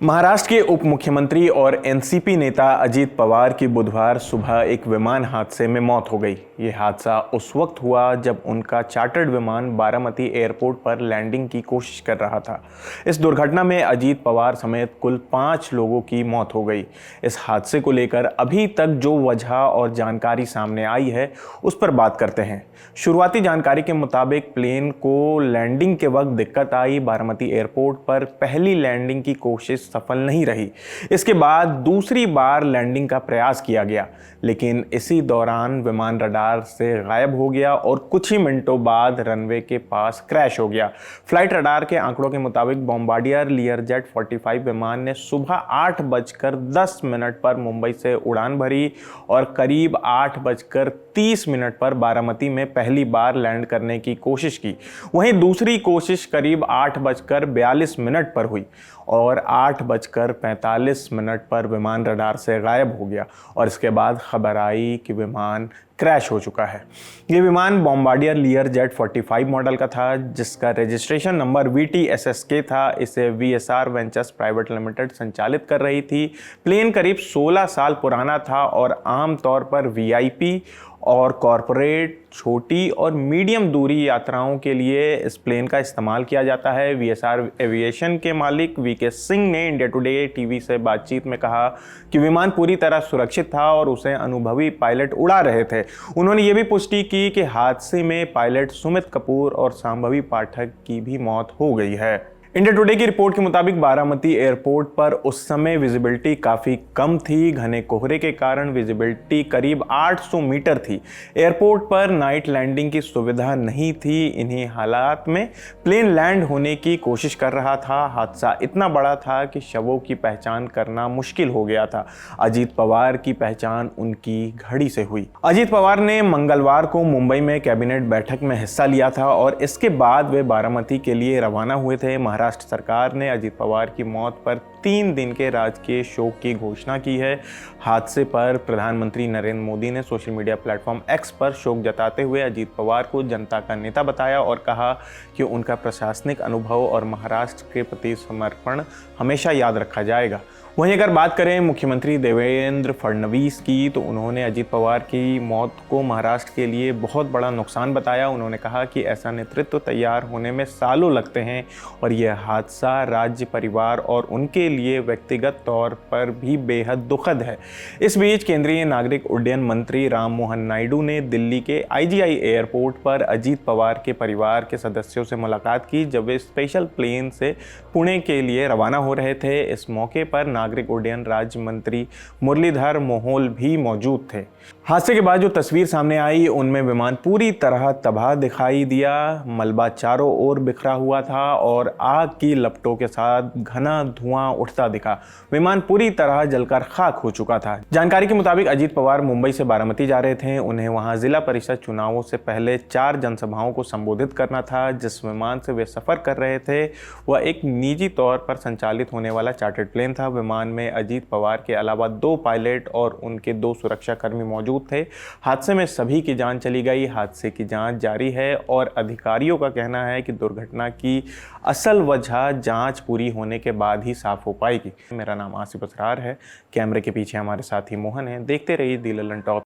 महाराष्ट्र के उप मुख्यमंत्री और एनसीपी नेता अजीत पवार की बुधवार सुबह एक विमान हादसे में मौत हो गई। ये हादसा उस वक्त हुआ जब उनका चार्टर्ड विमान बारामती एयरपोर्ट पर लैंडिंग की कोशिश कर रहा था। इस दुर्घटना में अजीत पवार समेत कुल 5 लोगों की मौत हो गई। इस हादसे को लेकर अभी तक जो वजह और जानकारी सामने आई है उस पर बात करते हैं। शुरुआती जानकारी के मुताबिक प्लेन को लैंडिंग के वक्त दिक्कत आई। बारामती एयरपोर्ट पर पहली लैंडिंग की कोशिश सफल नहीं रही। इसके बाद दूसरी बार लैंडिंग का प्रयास किया गया, लेकिन इसी दौरान विमान रडार से गायब हो गया और कुछ ही मिनटों बाद रनवे के पास क्रैश हो गया। फ्लाइट रडार के आंकड़ों के मुताबिक बॉम्बार्डियर लीयरजेट 45 विमान ने सुबह 8:10 पर मुंबई से उड़ान भरी और करीब 8:30 पर बारामती में पहली बार लैंड करने की कोशिश की। वहीं दूसरी कोशिश करीब 8:42 पर हुई और 8:45 पर विमान रडार से गायब हो गया और इसके बाद खबर आई कि विमान क्रैश हो चुका है। ये विमान बॉम्बार्डियर लीयरजेट 45 मॉडल का था, जिसका रजिस्ट्रेशन नंबर VTSSK था। इसे VSR वेंचर्स प्राइवेट लिमिटेड संचालित कर रही थी। प्लेन करीब 16 साल पुराना था और आमतौर पर VIP और कॉरपोरेट, छोटी और मीडियम दूरी यात्राओं के लिए इस प्लेन का इस्तेमाल किया जाता है। VSR एविएशन के मालिक VK सिंह ने इंडिया टुडे टीवी से बातचीत में कहा कि विमान पूरी तरह सुरक्षित था और उसे अनुभवी पायलट उड़ा रहे थे। उन्होंने ये भी पुष्टि की कि हादसे में पायलट सुमित कपूर और सांभवी पाठक की भी मौत हो गई है। इंडिया टुडे की रिपोर्ट के मुताबिक बारामती एयरपोर्ट पर उस समय विजिबिलिटी काफ़ी कम थी। घने कोहरे के कारण विजिबिलिटी करीब 800 मीटर थी। एयरपोर्ट पर नाइट लैंडिंग की सुविधा नहीं थी। इन्हीं हालात में प्लेन लैंड होने की कोशिश कर रहा था। हादसा इतना बड़ा था कि शवों की पहचान करना मुश्किल हो गया था। अजीत पवार की पहचान उनकी घड़ी से हुई। अजीत पवार ने मंगलवार को मुंबई में कैबिनेट बैठक में हिस्सा लिया था और इसके बाद वे बारामती के लिए रवाना हुए थे। महाराष्ट्र सरकार ने अजीत पवार की मौत पर 3 दिन के राजकीय शोक की घोषणा की है। हादसे पर प्रधानमंत्री नरेंद्र मोदी ने सोशल मीडिया प्लेटफॉर्म X पर शोक जताते हुए अजीत पवार को जनता का नेता बताया और कहा कि उनका प्रशासनिक अनुभव और महाराष्ट्र के प्रति समर्पण हमेशा याद रखा जाएगा। वहीं अगर बात करें मुख्यमंत्री देवेंद्र फडणवीस की, तो उन्होंने अजीत पवार की मौत को महाराष्ट्र के लिए बहुत बड़ा नुकसान बताया। उन्होंने कहा कि ऐसा नेतृत्व तैयार होने में सालों लगते हैं और यह हादसा राज्य, परिवार और उनके लिए व्यक्तिगत तौर पर भी बेहद दुखद है। इस बीच केंद्रीय नागरिक उड्डयन मंत्री राममोहन नायडू ने दिल्ली के IGI एयरपोर्ट पर अजीत पवार के परिवार के सदस्यों से मुलाकात की, जब वे स्पेशल प्लेन से पुणे के लिए रवाना हो रहे थे। इस मौके पर नागरिक उड्डयन राज्य मंत्री मुरलीधर मोहोल भी मौजूद थे। हादसे के बाद जो तस्वीर सामने आई उनमें विमान पूरी तरह तबाह दिखाई दिया। मलबा चारों ओर बिखरा हुआ था और आग की लपटों के साथ घना धुआं उठता दिखा। विमान पूरी तरह जलकर खाक हो चुका था। जानकारी के मुताबिक अजीत पवार मुंबई से बारामती जा रहे थे। उन्हें वहां जिला परिषद चुनावों से पहले 4 जनसभाओं को संबोधित करना था। जिस विमान से वे सफर कर रहे थे वह एक निजी तौर पर संचालित होने वाला चार्टर्ड प्लेन था। विमान में अजीत पवार के अलावा 2 पायलट और उनके 2 सुरक्षाकर्मी मौजूद थे। हादसे में सभी की जान चली गई। हादसे की जांच जारी है और अधिकारियों का कहना है कि दुर्घटना की असल वजह जांच पूरी होने के बाद ही साफ हो पाएगी। मेरा नाम आसिफ असरार है। कैमरे के पीछे हमारे साथी मोहन है। देखते रहिए दी लल्लन टॉप।